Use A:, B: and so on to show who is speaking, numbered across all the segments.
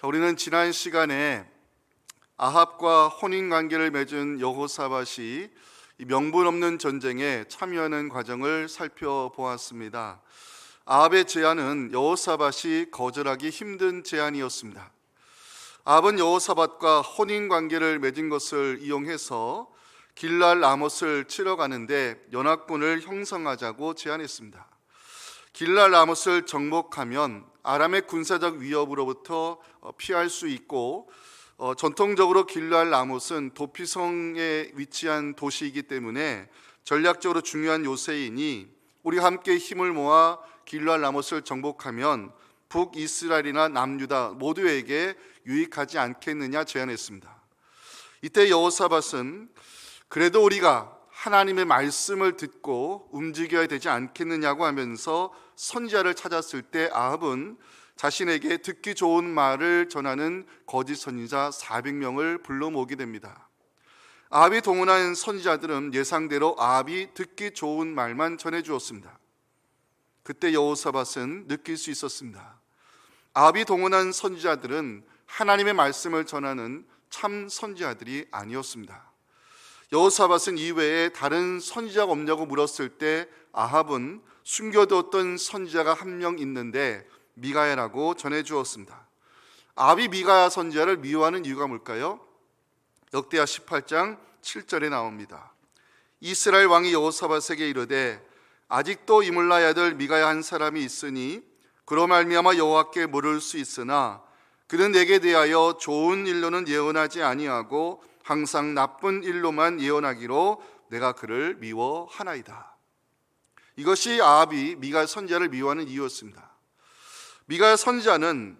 A: 우리는 지난 시간에 아합과 혼인관계를 맺은 여호사밧이 이 명분 없는 전쟁에 참여하는 과정을 살펴보았습니다. 아합의 제안은 여호사밧이 거절하기 힘든 제안이었습니다. 아합은 여호사밧과 혼인관계를 맺은 것을 이용해서 길랄 라못을 치러 가는데 연합군을 형성하자고 제안했습니다. 길랄 라못을 정복하면 아람의 군사적 위협으로부터 피할 수 있고, 전통적으로 길랄 라못은 도피성에 위치한 도시이기 때문에 전략적으로 중요한 요새이니 우리가 함께 힘을 모아 길랄 라못을 정복하면 북이스라엘이나 남유다 모두에게 유익하지 않겠느냐 제안했습니다. 이때 여호사밧은 그래도 우리가 하나님의 말씀을 듣고 움직여야 되지 않겠느냐고 하면서 선지자를 찾았을 때 아합은 자신에게 듣기 좋은 말을 전하는 거짓 선지자 400명을 불러 모으게 됩니다. 아합이 동원한 선지자들은 예상대로 아합이 듣기 좋은 말만 전해주었습니다. 그때 여호사밧은 느낄 수 있었습니다. 아합이 동원한 선지자들은 하나님의 말씀을 전하는 참 선지자들이 아니었습니다. 여호사밧은 이외에 다른 선지자가 없냐고 물었을 때 아합은 숨겨두었던 선지자가 한 명 있는데 미가야라고 전해주었습니다. 아합이 미가야 선지자를 미워하는 이유가 뭘까요? 역대하 18장 7절에 나옵니다. 이스라엘 왕이 여호사밧에게 이르되 아직도 이물라의 아들 미가야 한 사람이 있으니 그로 말미암아 여호와께 물을 수 있으나 그는 내게 대하여 좋은 일로는 예언하지 아니하고 항상 나쁜 일로만 예언하기로 내가 그를 미워하나이다. 이것이 아합이 미가야 선지자를 미워하는 이유였습니다. 미가야 선지자는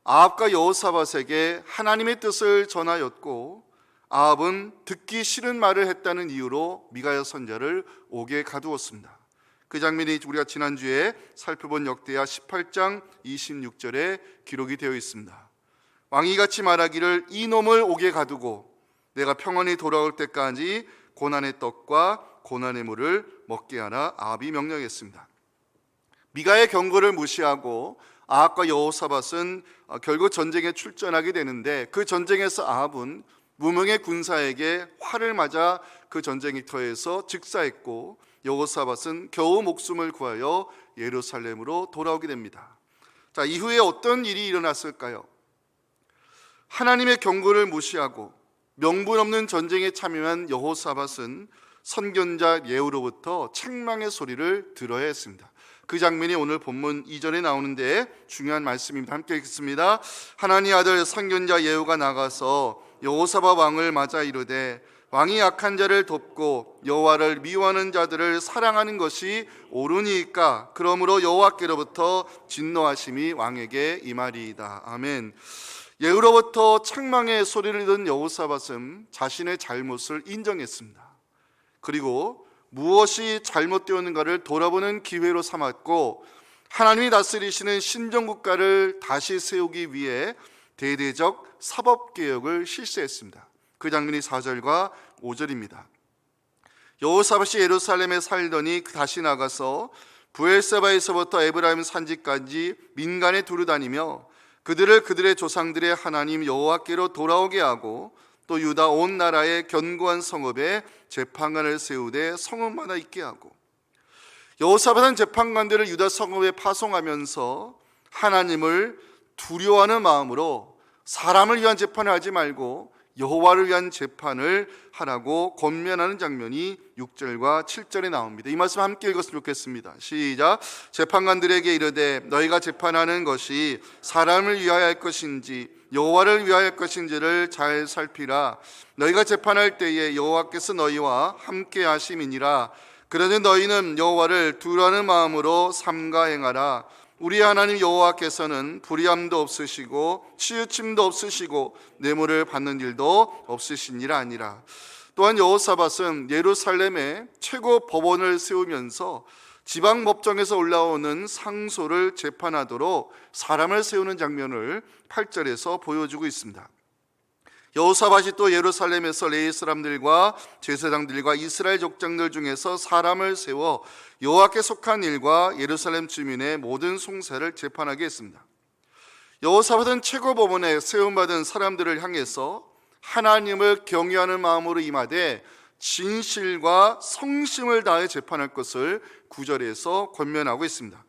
A: 아합과 여호사밧에게 하나님의 뜻을 전하였고, 아합은 듣기 싫은 말을 했다는 이유로 미가야 선지자를 옥에 가두었습니다. 그 장면이 우리가 지난주에 살펴본 역대하 18장 26절에 기록이 되어 있습니다. 왕이 같이 말하기를 이놈을 옥에 가두고 내가 평안히 돌아올 때까지 고난의 떡과 고난의 물을 먹게 하라 아합이 명령했습니다. 미가의 경고를 무시하고 아합과 여호사밧은 결국 전쟁에 출전하게 되는데, 그 전쟁에서 아합은 무명의 군사에게 활을 맞아 그 전쟁터에서 즉사했고, 여호사밧은 겨우 목숨을 구하여 예루살렘으로 돌아오게 됩니다. 자, 이후에 어떤 일이 일어났을까요? 하나님의 경고를 무시하고 명분 없는 전쟁에 참여한 여호사밧은 선견자 예후로부터 책망의 소리를 들어야 했습니다. 그 장면이 오늘 본문 2절에 나오는데 중요한 말씀입니다. 함께 읽겠습니다. 하나님 아들 선견자 예후가 나가서 여호사밧 왕을 맞아 이르되 왕이 악한 자를 돕고 여호와를 미워하는 자들을 사랑하는 것이 옳으니까 그러므로 여호와께로부터 진노하심이 왕에게 임하리이다. 아멘. 예후로부터 책망의 소리를 듣는 여호사밧은 자신의 잘못을 인정했습니다. 그리고 무엇이 잘못되었는가를 돌아보는 기회로 삼았고, 하나님이 다스리시는 신정국가를 다시 세우기 위해 대대적 사법개혁을 실시했습니다. 그 장면이 4절과 5절입니다. 여호사밧이 예루살렘에 살더니 다시 나가서 브엘세바에서부터 에브라임 산지까지 민간에 두루다니며 그들의 조상들의 하나님 여호와께로 돌아오게 하고, 또 유다 온 나라의 견고한 성읍에 재판관을 세우되 성읍마다 있게 하고, 여호사밧은 재판관들을 유다 성읍에 파송하면서 하나님을 두려워하는 마음으로 사람을 위한 재판을 하지 말고 여호와를 위한 재판을 하라고 권면하는 장면이 6절과 7절에 나옵니다. 이 말씀 함께 읽었으면 좋겠습니다. 시작. 재판관들에게 이르되 너희가 재판하는 것이 사람을 위하여 할 것인지 여호와를 위하여 할 것인지를 잘 살피라. 너희가 재판할 때에 여호와께서 너희와 함께 하심이니라. 그러니 너희는 여호와를 두려워하는 마음으로 삼가 행하라. 우리 하나님 여호와께서는 불의함도 없으시고 치우침도 없으시고 뇌물을 받는 일도 없으시니라 아니라. 또한 여호사밧은 예루살렘에 최고 법원을 세우면서 지방 법정에서 올라오는 상소를 재판하도록 사람을 세우는 장면을 8절에서 보여주고 있습니다. 여호사밧이 또 예루살렘에서 레위 사람들과 제사장들과 이스라엘 족장들 중에서 사람을 세워 여호와께 속한 일과 예루살렘 주민의 모든 송사를 재판하게 했습니다. 여호사밧은 최고법원에 세움받은 사람들을 향해서 하나님을 경외하는 마음으로 임하되 진실과 성심을 다해 재판할 것을 9절에서 권면하고 있습니다.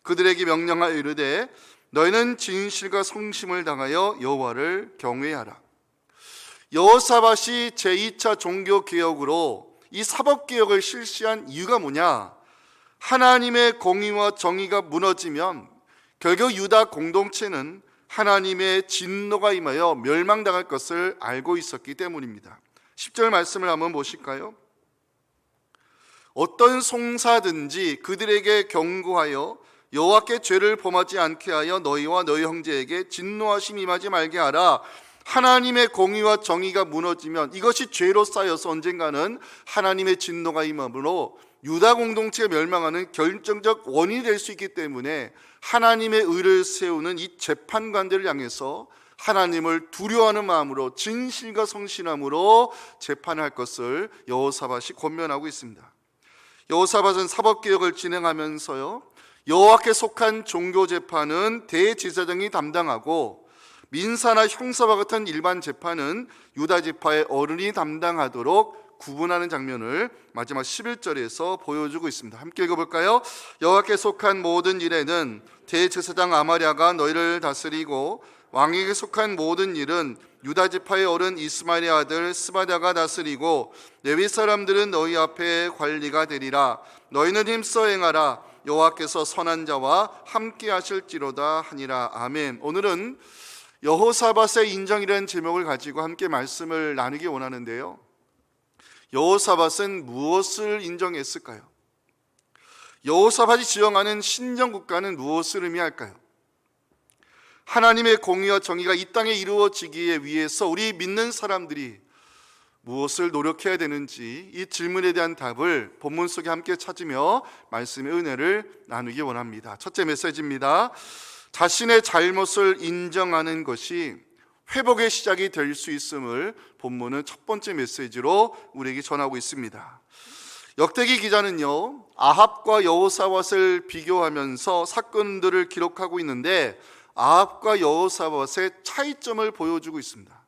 A: 그들에게 명령하여 이르되 너희는 진실과 성심을 당하여 여호와를 경외하라. 여호사밧이 제2차 종교개혁으로 이 사법개혁을 실시한 이유가 뭐냐? 하나님의 공의와 정의가 무너지면 결국 유다 공동체는 하나님의 진노가 임하여 멸망당할 것을 알고 있었기 때문입니다. 10절 말씀을 한번 보실까요? 어떤 송사든지 그들에게 경고하여 여호와께 죄를 범하지 않게 하여 너희와 너희 형제에게 진노하심이 임하지 말게 하라. 하나님의 공의와 정의가 무너지면 이것이 죄로 쌓여서 언젠가는 하나님의 진노가 임함으로 유다 공동체가 멸망하는 결정적 원인이 될 수 있기 때문에 하나님의 의를 세우는 이 재판관들을 향해서 하나님을 두려워하는 마음으로 진실과 성실함으로 재판할 것을 여호사밧이 권면하고 있습니다. 여호사밧은 사법개혁을 진행하면서요, 여호와께 속한 종교재판은 대제사장이 담당하고 민사나 형사와 같은 일반 재판은 유다지파의 어른이 담당하도록 구분하는 장면을 마지막 11절에서 보여주고 있습니다. 함께 읽어볼까요? 여호와께 속한 모든 일에는 대제사장 아마랴가 너희를 다스리고 왕에게 속한 모든 일은 유다지파의 어른 이스마엘의 아들 스바랴가 다스리고 레위 사람들은 너희 앞에 관리가 되리라. 너희는 힘써 행하라. 여호와께서 선한 자와 함께 하실지로다 하니라. 아멘. 오늘은 여호사밧의 인정이라는 제목을 가지고 함께 말씀을 나누기 원하는데요, 여호사밧은 무엇을 인정했을까요? 여호사밧이 지정하는 신정국가는 무엇을 의미할까요? 하나님의 공의와 정의가 이 땅에 이루어지기 위해서 우리 믿는 사람들이 무엇을 노력해야 되는지 이 질문에 대한 답을 본문 속에 함께 찾으며 말씀의 은혜를 나누기 원합니다. 첫째 메시지입니다. 자신의 잘못을 인정하는 것이 회복의 시작이 될 수 있음을 본문은 첫 번째 메시지로 우리에게 전하고 있습니다. 역대기 기자는요, 아합과 여호사밧을 비교하면서 사건들을 기록하고 있는데 아합과 여호사밧의 차이점을 보여주고 있습니다.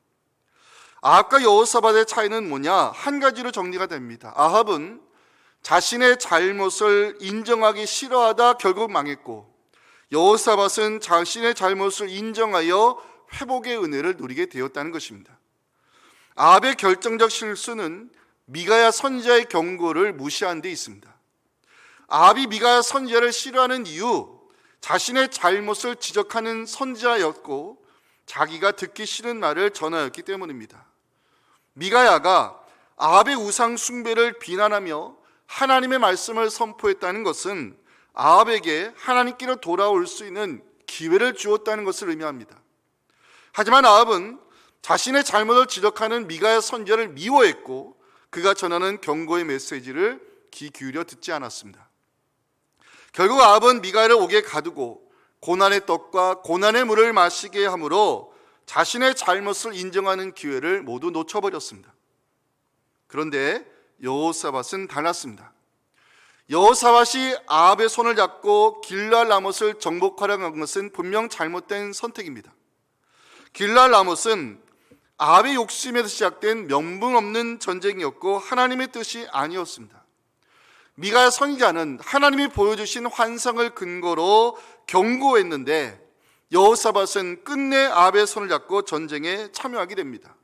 A: 아합과 여호사밧의 차이는 뭐냐? 한 가지로 정리가 됩니다. 아합은 자신의 잘못을 인정하기 싫어하다 결국 망했고, 여호사밧은 자신의 잘못을 인정하여 회복의 은혜를 누리게 되었다는 것입니다. 아합의 결정적 실수는 미가야 선지자의 경고를 무시한 데 있습니다. 아합이 미가야 선지자를 싫어하는 이유, 자신의 잘못을 지적하는 선지자였고 자기가 듣기 싫은 말을 전하였기 때문입니다. 미가야가 아합의 우상 숭배를 비난하며 하나님의 말씀을 선포했다는 것은 아합에게 하나님께로 돌아올 수 있는 기회를 주었다는 것을 의미합니다. 하지만 아합은 자신의 잘못을 지적하는 미가야 선지자를 미워했고 그가 전하는 경고의 메시지를 귀 기울여 듣지 않았습니다. 결국 아합은 미가야를 옥에 가두고 고난의 떡과 고난의 물을 마시게 함으로 자신의 잘못을 인정하는 기회를 모두 놓쳐버렸습니다. 그런데 여호사밧은 달랐습니다. 여호사밧이 아합의 손을 잡고 길르앗 라못을 정복하려고 한 것은 분명 잘못된 선택입니다. 길르앗 라못은 아합의 욕심에서 시작된 명분 없는 전쟁이었고 하나님의 뜻이 아니었습니다. 미가야 선지자는 하나님이 보여주신 환상을 근거로 경고했는데 여호사밧은 끝내 아합의 손을 잡고 전쟁에 참여하게 됩니다.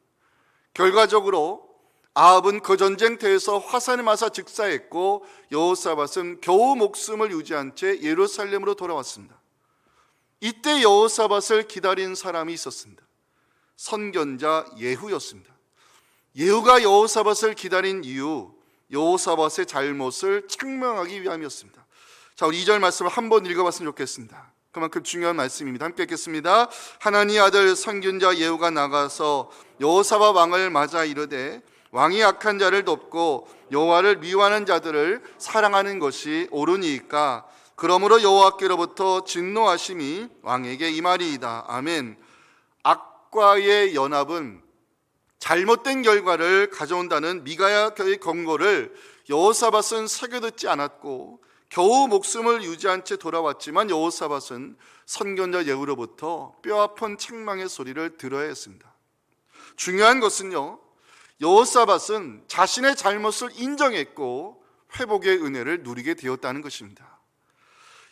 A: 결과적으로 아합은 그 전쟁터에서 화살에 맞아 즉사했고 여호사밧은 겨우 목숨을 유지한 채 예루살렘으로 돌아왔습니다. 이때 여호사밧을 기다린 사람이 있었습니다. 선견자 예후였습니다. 예후가 여호사밧을 기다린 이유, 여호사밧의 잘못을 책망하기 위함이었습니다. 자, 우리 2절 말씀을 한번 읽어봤으면 좋겠습니다. 그만큼 중요한 말씀입니다. 함께 읽겠습니다. 하나님의 아들 선견자 예후가 나가서 여호사밧 왕을 맞아 이르되 왕이 악한 자를 돕고 여호와를 미워하는 자들을 사랑하는 것이 옳으니까 그러므로 여호와께로부터 진노하심이 왕에게 임하리이다. 아멘. 악과의 연합은 잘못된 결과를 가져온다는 미가야의 경고를 여호사밧은 새겨듣지 않았고 겨우 목숨을 유지한 채 돌아왔지만 여호사밧은 선견자 예후로부터 뼈아픈 책망의 소리를 들어야 했습니다. 중요한 것은요, 여호사밧은 자신의 잘못을 인정했고 회복의 은혜를 누리게 되었다는 것입니다.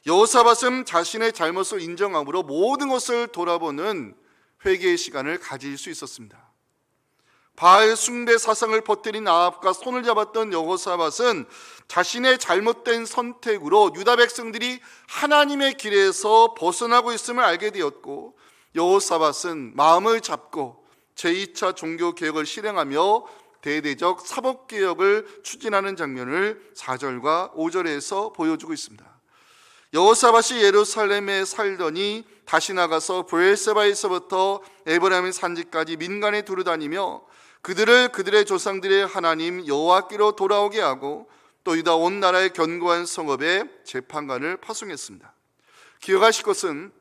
A: 여호사밧은 자신의 잘못을 인정함으로 모든 것을 돌아보는 회개의 시간을 가질 수 있었습니다. 바알 숭배 사상을 퍼뜨린 아합과 손을 잡았던 여호사밧은 자신의 잘못된 선택으로 유다 백성들이 하나님의 길에서 벗어나고 있음을 알게 되었고, 여호사밧은 마음을 잡고 제2차 종교개혁을 실행하며 대대적 사법개혁을 추진하는 장면을 4절과 5절에서 보여주고 있습니다. 여호사밧이 예루살렘에 살더니 다시 나가서 브엘세바에서부터 에브라임 산지까지 민간에 두루다니며 그들을 그들의 조상들의 하나님 여호와께로 돌아오게 하고 또 유다 온 나라의 견고한 성읍에 재판관을 파송했습니다. 기억하실 것은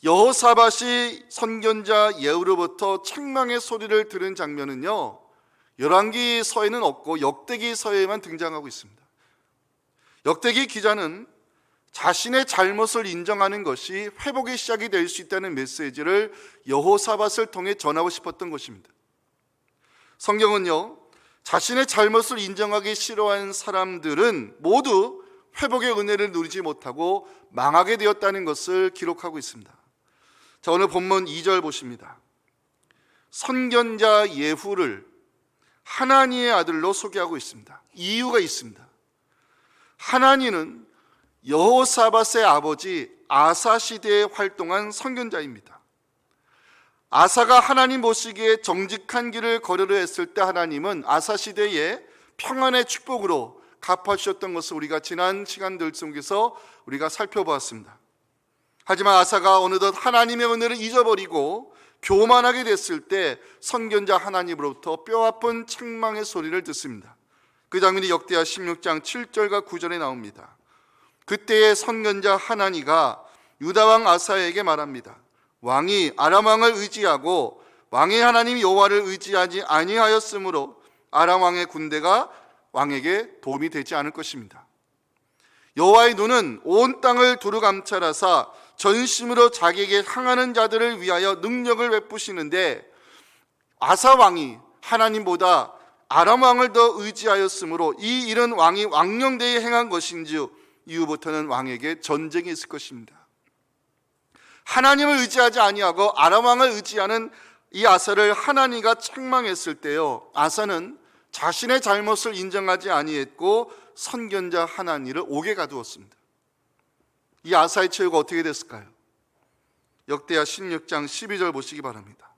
A: 여호사밧이 선견자 예후로부터 책망의 소리를 들은 장면은요, 열왕기서에는 없고 역대기서에만 등장하고 있습니다. 역대기 기자는 자신의 잘못을 인정하는 것이 회복의 시작이 될 수 있다는 메시지를 여호사밧을 통해 전하고 싶었던 것입니다. 성경은요, 자신의 잘못을 인정하기 싫어하는 사람들은 모두 회복의 은혜를 누리지 못하고 망하게 되었다는 것을 기록하고 있습니다. 자, 오늘 본문 2절 보십니다. 선견자 예후를 하나니의 아들로 소개하고 있습니다. 이유가 있습니다. 하나니는 여호사밧의 아버지 아사 시대에 활동한 선견자입니다. 아사가 하나님 보시기에 정직한 길을 걸으려 했을 때 하나님은 아사 시대에 평안의 축복으로 갚아주셨던 것을 우리가 지난 시간들 속에서 우리가 살펴보았습니다. 하지만 아사가 어느덧 하나님의 은혜를 잊어버리고 교만하게 됐을 때 선견자 하나님으로부터 뼈아픈 책망의 소리를 듣습니다. 그 장면이 역대하 16장 7절과 9절에 나옵니다. 그때의 선견자 하나니가 유다왕 아사에게 말합니다. 왕이 아람 왕을 의지하고 왕의 하나님 여호와를 의지하지 아니하였으므로 아람 왕의 군대가 왕에게 도움이 되지 않을 것입니다. 여호와의 눈은 온 땅을 두루 감찰하사 전심으로 자기에게 향하는 자들을 위하여 능력을 베푸시는데 아사 왕이 하나님보다 아람 왕을 더 의지하였으므로 이 일은 왕이 왕령대에 행한 것인지 이후부터는 왕에게 전쟁이 있을 것입니다. 하나님을 의지하지 아니하고 아람 왕을 의지하는 이 아사를 하나니가 책망했을 때요, 아사는 자신의 잘못을 인정하지 아니했고 선견자 하나니를 옥에 가두었습니다. 이 아사의 처우가 어떻게 됐을까요? 역대하 16장 12절 보시기 바랍니다.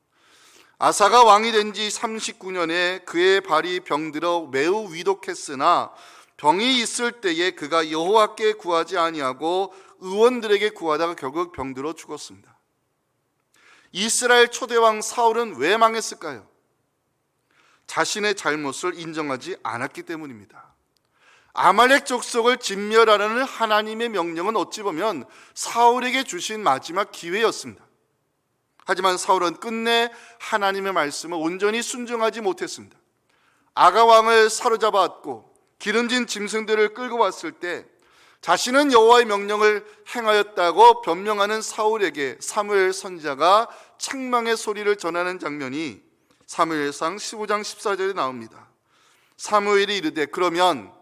A: 아사가 왕이 된 지 39년에 그의 발이 병들어 매우 위독했으나 병이 있을 때에 그가 여호와께 구하지 아니하고 의원들에게 구하다가 결국 병들어 죽었습니다. 이스라엘 초대왕 사울은 왜 망했을까요? 자신의 잘못을 인정하지 않았기 때문입니다. 아말렉 족속을 진멸하라는 하나님의 명령은 어찌 보면 사울에게 주신 마지막 기회였습니다. 하지만 사울은 끝내 하나님의 말씀을 온전히 순종하지 못했습니다. 아가왕을 사로잡았고 기름진 짐승들을 끌고 왔을 때 자신은 여호와의 명령을 행하였다고 변명하는 사울에게 사무엘 선지자가 책망의 소리를 전하는 장면이 사무엘상 15장 14절에 나옵니다. 사무엘이 이르되 그러면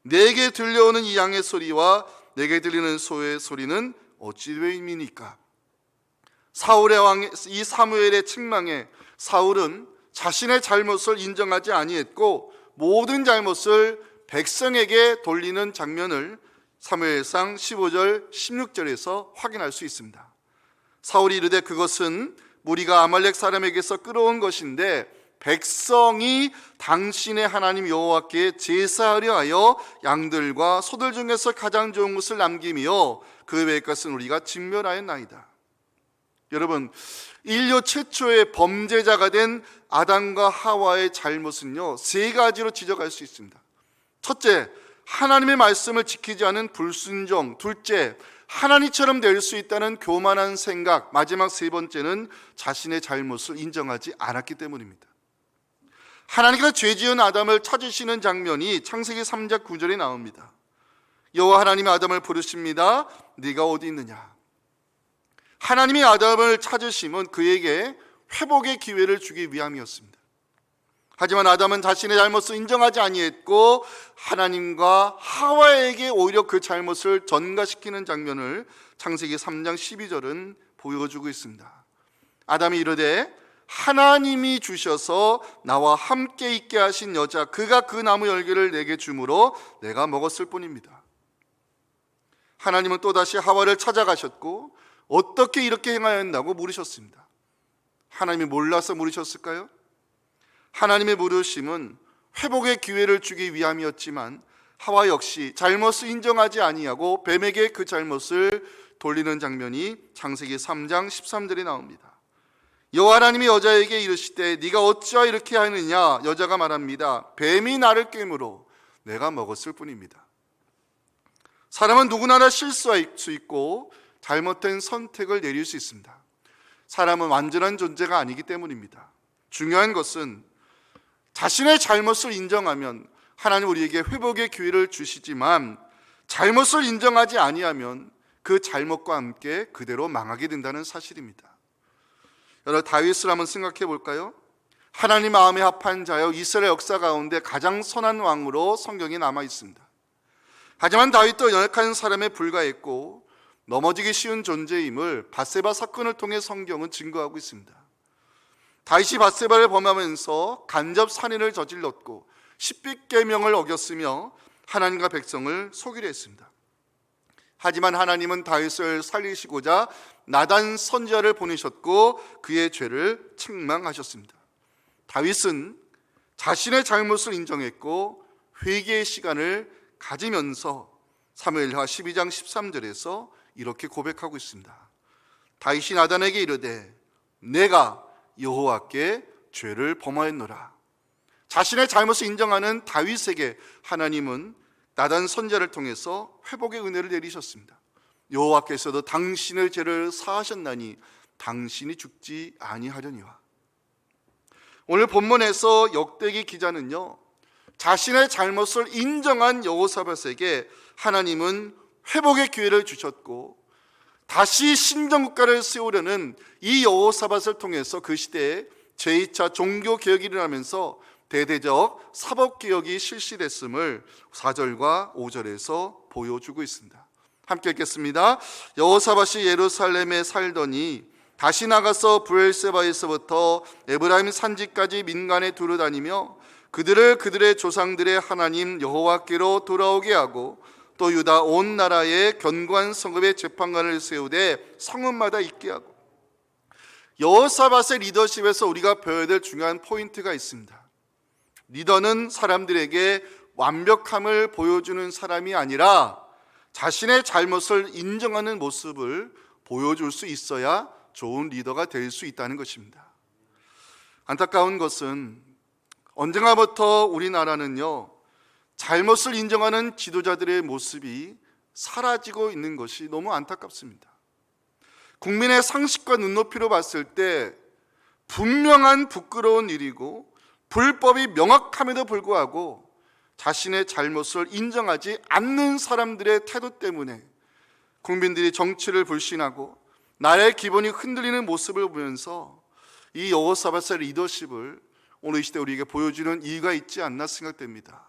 A: 내게 들려오는 이 양의 소리와 내게 들리는 소의 소리는 어찌 됨이니까? 사울의 왕 이 사무엘의 책망에 사울은 자신의 잘못을 인정하지 아니했고 모든 잘못을 백성에게 돌리는 장면을 사무엘상 15절 16절에서 확인할 수 있습니다. 사울이 이르되 그것은 무리가 아말렉 사람에게서 끌어온 것인데 백성이 당신의 하나님 여호와께 제사하려 하여 양들과 소들 중에서 가장 좋은 것을 남기며 그 외의 것은 우리가 진멸하였나이다. 여러분, 인류 최초의 범죄자가 된 아담과 하와의 잘못은요, 세 가지로 지적할 수 있습니다. 첫째, 하나님의 말씀을 지키지 않은 불순종. 둘째, 하나님처럼 될 수 있다는 교만한 생각. 마지막 세 번째는 자신의 잘못을 인정하지 않았기 때문입니다. 하나님께서 죄 지은 아담을 찾으시는 장면이 창세기 3장 9절에 나옵니다. 여호와 하나님이 아담을 부르십니다. 네가 어디 있느냐? 하나님이 아담을 찾으심은 그에게 회복의 기회를 주기 위함이었습니다. 하지만 아담은 자신의 잘못을 인정하지 아니했고 하나님과 하와에게 오히려 그 잘못을 전가시키는 장면을 창세기 3장 12절은 보여주고 있습니다. 아담이 이르되 하나님이 주셔서 나와 함께 있게 하신 여자 그가 그 나무 열매를 내게 주므로 내가 먹었을 뿐입니다. 하나님은 또다시 하와를 찾아가셨고 어떻게 이렇게 행하였나고 물으셨습니다. 하나님이 몰라서 물으셨을까요? 하나님의 물으심은 회복의 기회를 주기 위함이었지만 하와 역시 잘못을 인정하지 아니하고 뱀에게 그 잘못을 돌리는 장면이 창세기 3장 13절에 나옵니다. 여호와 하나님이 여자에게 이르시되 네가 어찌하여 이렇게 하느냐? 여자가 말합니다. 뱀이 나를 꿰므로 내가 먹었을 뿐입니다. 사람은 누구나 다 실수할 수 있고 잘못된 선택을 내릴 수 있습니다. 사람은 완전한 존재가 아니기 때문입니다. 중요한 것은 자신의 잘못을 인정하면 하나님 우리에게 회복의 기회를 주시지만 잘못을 인정하지 아니하면 그 잘못과 함께 그대로 망하게 된다는 사실입니다. 여러분, 다윗을 한번 생각해 볼까요? 하나님 마음에 합한 자여 이스라엘 역사 가운데 가장 선한 왕으로 성경에 남아 있습니다. 하지만 다윗도 연약한 사람에 불과했고 넘어지기 쉬운 존재임을 밧세바 사건을 통해 성경은 증거하고 있습니다. 다윗이 밧세바를 범하면서 간접 살인을 저질렀고 십계명을 어겼으며 하나님과 백성을 속이려 했습니다. 하지만 하나님은 다윗을 살리시고자 나단 선지자를 보내셨고 그의 죄를 책망하셨습니다. 다윗은 자신의 잘못을 인정했고 회개의 시간을 가지면서 사무엘하 12장 13절에서 이렇게 고백하고 있습니다. 다윗이 나단에게 이르되 내가 여호와께 죄를 범하였노라. 자신의 잘못을 인정하는 다윗에게 하나님은 나단 선지자를 통해서 회복의 은혜를 내리셨습니다. 여호와께서도 당신의 죄를 사하셨나니 당신이 죽지 아니하려니와. 오늘 본문에서 역대기 기자는요, 자신의 잘못을 인정한 여호사밧에게 하나님은 회복의 기회를 주셨고 다시 신정국가를 세우려는 이 여호사밧을 통해서 그 시대에 제2차 종교개혁이 일어나면서 대대적 사법개혁이 실시됐음을 4절과 5절에서 보여주고 있습니다. 함께 읽겠습니다. 여호사밧이 예루살렘에 살더니 다시 나가서 브엘세바에서부터 에브라임 산지까지 민간에 두루다니며 그들을 그들의 조상들의 하나님 여호와께로 돌아오게 하고 또 유다 온 나라에 견고한 성읍의 재판관을 세우되 성읍마다 있게 하고. 여호사밧의 리더십에서 우리가 배워야 될 중요한 포인트가 있습니다. 리더는 사람들에게 완벽함을 보여주는 사람이 아니라 자신의 잘못을 인정하는 모습을 보여줄 수 있어야 좋은 리더가 될 수 있다는 것입니다. 안타까운 것은 언젠가부터 우리나라는요, 잘못을 인정하는 지도자들의 모습이 사라지고 있는 것이 너무 안타깝습니다. 국민의 상식과 눈높이로 봤을 때 분명한 부끄러운 일이고 불법이 명확함에도 불구하고 자신의 잘못을 인정하지 않는 사람들의 태도 때문에 국민들이 정치를 불신하고 나라의 기본이 흔들리는 모습을 보면서 이 여호사밧의 리더십을 오늘 이 시대 우리에게 보여주는 이유가 있지 않나 생각됩니다.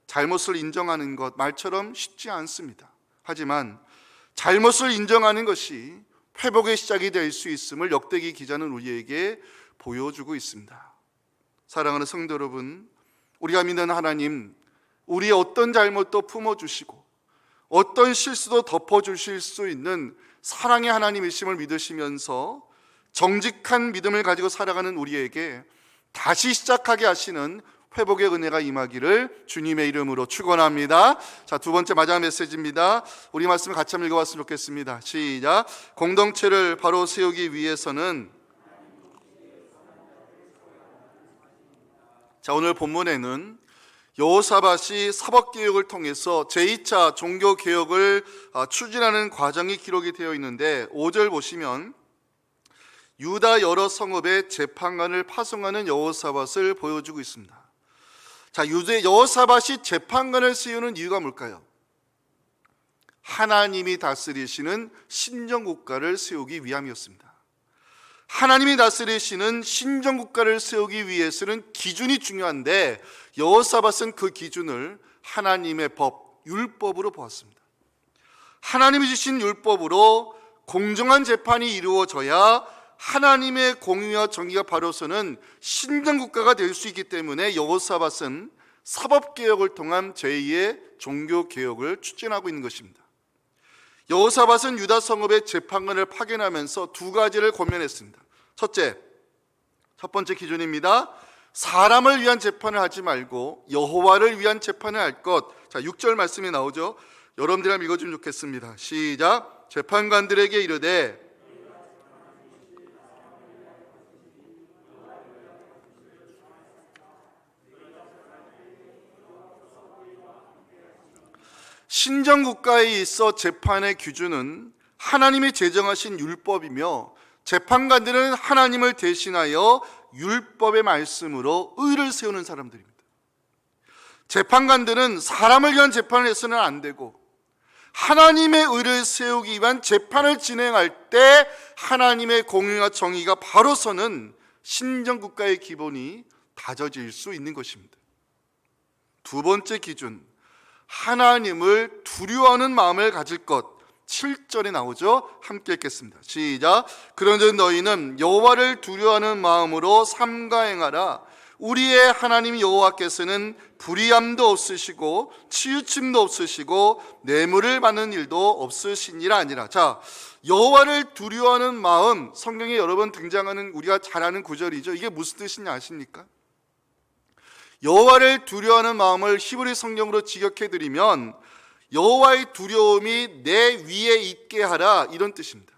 A: 잘못을 인정하는 것 말처럼 쉽지 않습니다. 하지만 잘못을 인정하는 것이 회복의 시작이 될 수 있음을 역대기 기자는 우리에게 보여주고 있습니다. 사랑하는 성도 여러분, 우리가 믿는 하나님, 우리의 어떤 잘못도 품어주시고 어떤 실수도 덮어주실 수 있는 사랑의 하나님이심을 믿으시면서 정직한 믿음을 가지고 살아가는 우리에게 다시 시작하게 하시는 회복의 은혜가 임하기를 주님의 이름으로 축원합니다. 자, 두 번째 마지막 메시지입니다. 우리 말씀을 같이 한번 읽어봤으면 좋겠습니다. 시작. 공동체를 바로 세우기 위해서는, 자, 오늘 본문에는 여호사밧이 사법개혁을 통해서 제2차 종교개혁을 추진하는 과정이 기록이 되어 있는데 5절 보시면 유다 여러 성읍의 재판관을 파송하는 여호사밧을 보여주고 있습니다. 자, 여호사밧이 재판관을 세우는 이유가 뭘까요? 하나님이 다스리시는 신정국가를 세우기 위함이었습니다. 하나님이 다스리시는 신정국가를 세우기 위해서는 기준이 중요한데 여호사밧은 그 기준을 하나님의 법, 율법으로 보았습니다. 하나님이 주신 율법으로 공정한 재판이 이루어져야 하나님의 공의와 정의가 바로서는 신정국가가 될 수 있기 때문에 여호사밧은 사법개혁을 통한 제2의 종교개혁을 추진하고 있는 것입니다. 여호사밧은 유다 성읍의 재판관을 파견하면서 두 가지를 권면했습니다. 첫 번째 기준입니다. 사람을 위한 재판을 하지 말고 여호와를 위한 재판을 할 것. 자, 6절 말씀이 나오죠. 여러분들 한번 읽어주면 좋겠습니다. 시작. 재판관들에게 이르되 신정국가에 있어 재판의 기준은 하나님이 제정하신 율법이며 재판관들은 하나님을 대신하여 율법의 말씀으로 의를 세우는 사람들입니다. 재판관들은 사람을 위한 재판을 해서는 안 되고 하나님의 의를 세우기 위한 재판을 진행할 때 하나님의 공의와 정의가 바로서는 신정국가의 기본이 다져질 수 있는 것입니다. 두 번째 기준, 하나님을 두려워하는 마음을 가질 것. 7절에 나오죠. 함께 읽겠습니다. 시작. 그런즉 너희는 여호와를 두려워하는 마음으로 삼가 행하라. 우리의 하나님 여호와께서는 불의함도 없으시고 치우침도 없으시고 뇌물을 받는 일도 없으시니라 아니라. 자, 여호와를 두려워하는 마음, 성경에 여러 번 등장하는 우리가 잘 아는 구절이죠. 이게 무슨 뜻이냐 아십니까? 여호와를 두려워하는 마음을 히브리 성경으로 직역해드리면 여호와의 두려움이 내 위에 있게 하라, 이런 뜻입니다.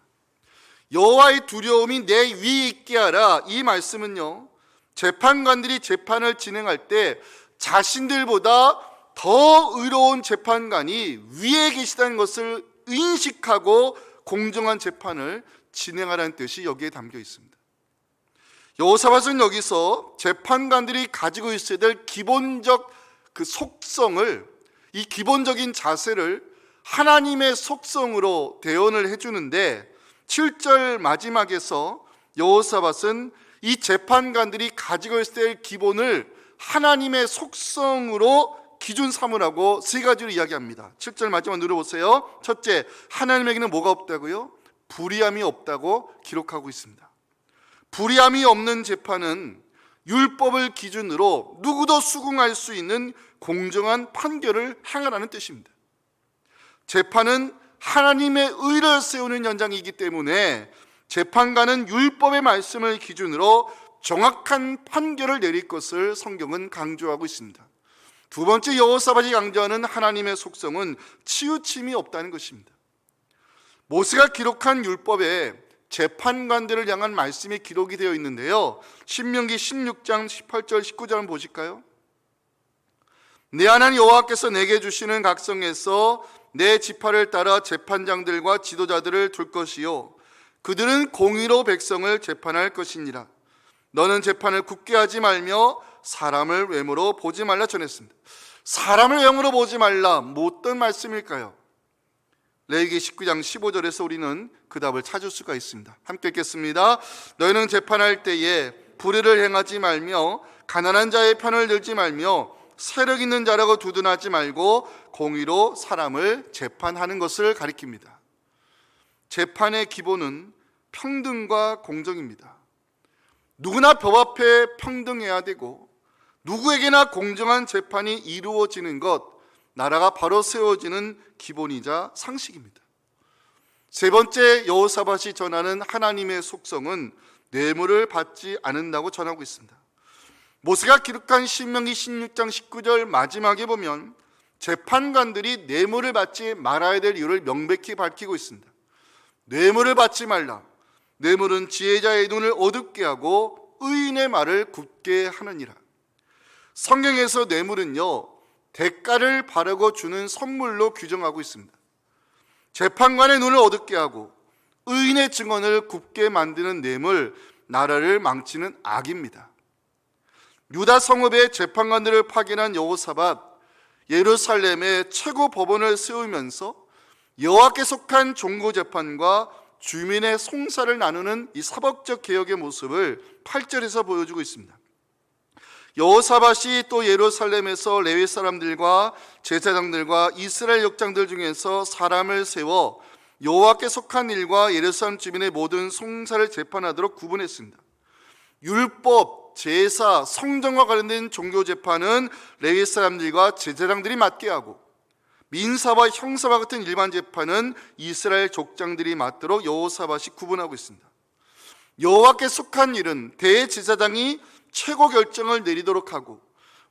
A: 여호와의 두려움이 내 위에 있게 하라, 이 말씀은요, 재판관들이 재판을 진행할 때 자신들보다 더 의로운 재판관이 위에 계시다는 것을 인식하고 공정한 재판을 진행하라는 뜻이 여기에 담겨 있습니다. 여호사밧은 여기서 재판관들이 가지고 있어야 될 기본적 그 속성을, 이 기본적인 자세를 하나님의 속성으로 대언을 해주는데 7절 마지막에서 여호사밧은 이 재판관들이 가지고 있어야 될 기본을 하나님의 속성으로 기준 삼으라고 세 가지로 이야기합니다. 7절 마지막 눌러보세요. 첫째, 하나님에게는 뭐가 없다고요? 불의함이 없다고 기록하고 있습니다. 불의함이 없는 재판은 율법을 기준으로 누구도 수긍할 수 있는 공정한 판결을 행하라는 뜻입니다. 재판은 하나님의 의를 세우는 현장이기 때문에 재판관은 율법의 말씀을 기준으로 정확한 판결을 내릴 것을 성경은 강조하고 있습니다. 두 번째, 여호사밧이 강조하는 하나님의 속성은 치우침이 없다는 것입니다. 모세가 기록한 율법에 재판관들을 향한 말씀이 기록이 되어 있는데요, 신명기 16장 18절 19절 보실까요? 내 하나님 여호와께서 내게 주시는 각성에서 내 지파를 따라 재판장들과 지도자들을 둘 것이요 그들은 공의로 백성을 재판할 것이니라. 너는 재판을 굳게 하지 말며 사람을 외모로 보지 말라 전했습니다. 사람을 외모로 보지 말라, 뭐 어떤 말씀일까요? 레위기 19장 15절에서 우리는 그 답을 찾을 수가 있습니다. 함께 읽겠습니다. 너희는 재판할 때에 불의를 행하지 말며 가난한 자의 편을 들지 말며 세력 있는 자라고 두둔하지 말고 공의로 사람을 재판하는 것을 가리킵니다. 재판의 기본은 평등과 공정입니다. 누구나 법 앞에 평등해야 되고 누구에게나 공정한 재판이 이루어지는 것, 나라가 바로 세워지는 기본이자 상식입니다. 세 번째, 여호사밧이 전하는 하나님의 속성은 뇌물을 받지 않는다고 전하고 있습니다. 모세가 기록한 신명기 16장 19절 마지막에 보면 재판관들이 뇌물을 받지 말아야 될 이유를 명백히 밝히고 있습니다. 뇌물을 받지 말라. 뇌물은 지혜자의 눈을 어둡게 하고 의인의 말을 굳게 하느니라. 성경에서 뇌물은요, 대가를 바라고 주는 선물로 규정하고 있습니다. 재판관의 눈을 어둡게 하고 의인의 증언을 굽게 만드는 뇌물, 나라를 망치는 악입니다. 유다 성읍의 재판관들을 파견한 여호사밧, 예루살렘에 최고 법원을 세우면서 여호와께 속한 종교재판과 주민의 송사를 나누는 이 사법적 개혁의 모습을 8절에서 보여주고 있습니다. 여호사밧이 또 예루살렘에서 레위 사람들과 제사장들과 이스라엘 역장들 중에서 사람을 세워 여호와께 속한 일과 예루살렘 주민의 모든 송사를 재판하도록 구분했습니다. 율법, 제사, 성전과 관련된 종교 재판은 레위 사람들과 제사장들이 맡게 하고, 민사와 형사와 같은 일반 재판은 이스라엘 족장들이 맡도록 여호사밧이 구분하고 있습니다. 여호와께 속한 일은 대제사장이 최고 결정을 내리도록 하고,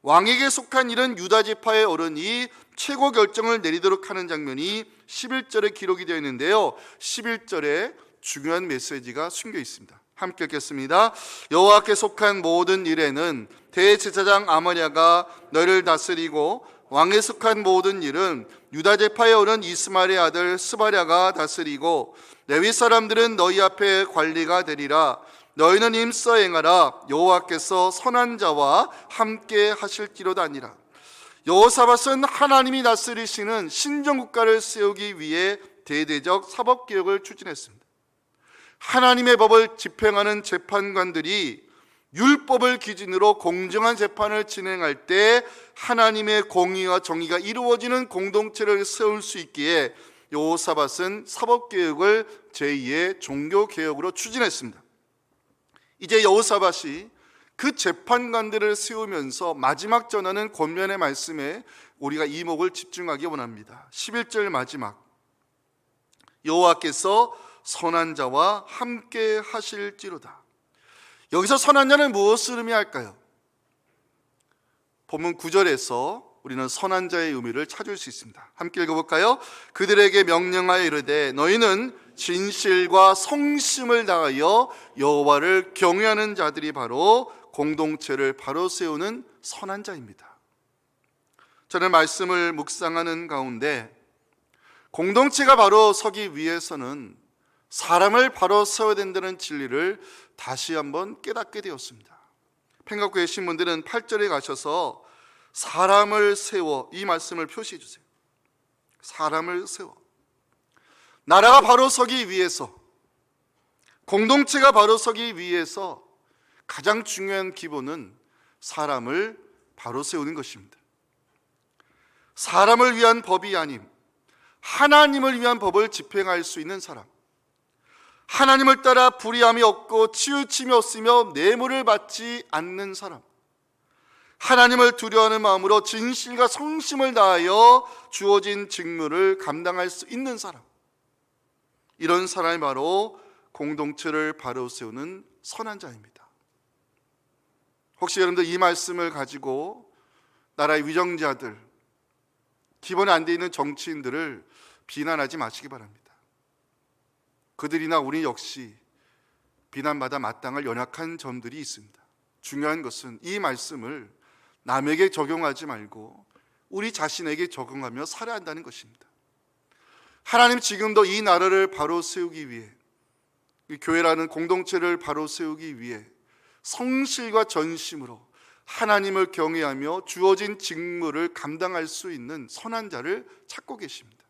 A: 왕에게 속한 일은 유다 지파의 어른이 최고 결정을 내리도록 하는 장면이 11절에 기록이 되어 있는데요, 11절에 중요한 메시지가 숨겨 있습니다. 함께 읽겠습니다. 여호와께 속한 모든 일에는 대제사장 아마랴가 너를 다스리고, 왕에 속한 모든 일은 유다 지파의 어른 이스마엘의 아들 스바랴가 다스리고, 레위 사람들은 너희 앞에 관리가 되리라. 너희는 힘써 행하라. 여호와께서 선한 자와 함께 하실지로다 아니라. 여호사밧은 하나님이 다스리시는 신정국가를 세우기 위해 대대적 사법개혁을 추진했습니다. 하나님의 법을 집행하는 재판관들이 율법을 기준으로 공정한 재판을 진행할 때 하나님의 공의와 정의가 이루어지는 공동체를 세울 수 있기에 여호사밧은 사법개혁을 제2의 종교개혁으로 추진했습니다. 이제 여호사밧이 그 재판관들을 세우면서 마지막 전하는 권면의 말씀에 우리가 이목을 집중하기 원합니다. 11절 마지막, 여호와께서 선한 자와 함께 하실지로다. 여기서 선한 자는 무엇을 의미할까요? 본문 9절에서 우리는 선한 자의 의미를 찾을 수 있습니다. 함께 읽어볼까요? 그들에게 명령하여 이르되 너희는 진실과 성심을 다하여 여호와를 경외하는 자들이 바로 공동체를 바로 세우는 선한 자입니다. 저는 말씀을 묵상하는 가운데 공동체가 바로 서기 위해서는 사람을 바로 세워야 된다는 진리를 다시 한번 깨닫게 되었습니다. 팽각교회 신문들은 8절에 가셔서 사람을 세워, 이 말씀을 표시해 주세요. 사람을 세워. 나라가 바로 서기 위해서, 공동체가 바로 서기 위해서 가장 중요한 기본은 사람을 바로 세우는 것입니다. 사람을 위한 법이 아님 하나님을 위한 법을 집행할 수 있는 사람, 하나님을 따라 불의함이 없고 치우침이 없으며 뇌물을 받지 않는 사람, 하나님을 두려워하는 마음으로 진실과 성심을 다하여 주어진 직무를 감당할 수 있는 사람, 이런 사람이 바로 공동체를 바로 세우는 선한 자입니다. 혹시 여러분들 이 말씀을 가지고 나라의 위정자들, 기본에 안 돼 있는 정치인들을 비난하지 마시기 바랍니다. 그들이나 우리 역시 비난받아 마땅할 연약한 점들이 있습니다. 중요한 것은 이 말씀을 남에게 적용하지 말고 우리 자신에게 적용하며 살아야 한다는 것입니다. 하나님 지금도 이 나라를 바로 세우기 위해, 이 교회라는 공동체를 바로 세우기 위해 성실과 전심으로 하나님을 경외하며 주어진 직무를 감당할 수 있는 선한 자를 찾고 계십니다.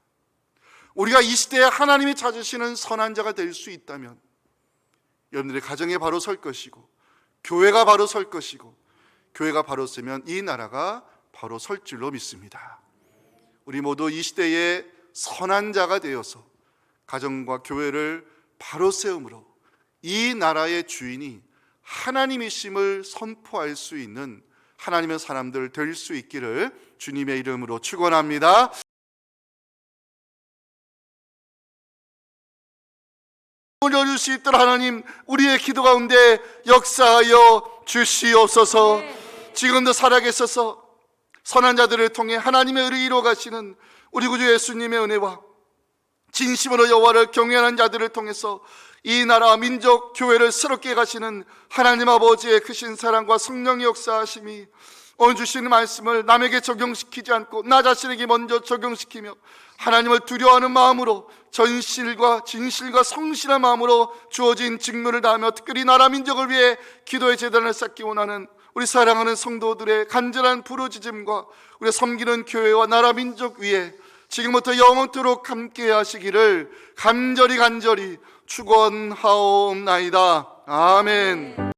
A: 우리가 이 시대에 하나님이 찾으시는 선한 자가 될 수 있다면 여러분들의 가정에 바로 설 것이고, 교회가 바로 설 것이고, 교회가 바로 서면 이 나라가 바로 설 줄로 믿습니다. 우리 모두 이 시대에 선한 자가 되어서 가정과 교회를 바로 세움으로 이 나라의 주인이 하나님이심을 선포할 수 있는 하나님의 사람들 될 수 있기를 주님의 이름으로 축원합니다. 열릴 수 있도록 하나님, 우리의 기도 가운데 역사하여 주시옵소서. 지금도 살아계셔서 선한 자들을 통해 하나님의 의를 이루어 가시는 우리 구주 예수님의 은혜와 진심으로 여호와를 경외하는 자들을 통해서 이 나라 민족 교회를 새롭게 가시는 하나님 아버지의 크신 사랑과 성령의 역사하심이 오늘 주시는 말씀을 남에게 적용시키지 않고 나 자신에게 먼저 적용시키며 하나님을 두려워하는 마음으로 전실과 진실과 성실한 마음으로 주어진 직무를 다하며 특별히 나라 민족을 위해 기도의 제단을 쌓기 원하는 우리 사랑하는 성도들의 간절한 부르짖음과 우리 섬기는 교회와 나라 민족 위에 지금부터 영원토록 함께 하시기를 간절히 축원하옵나이다. 아멘.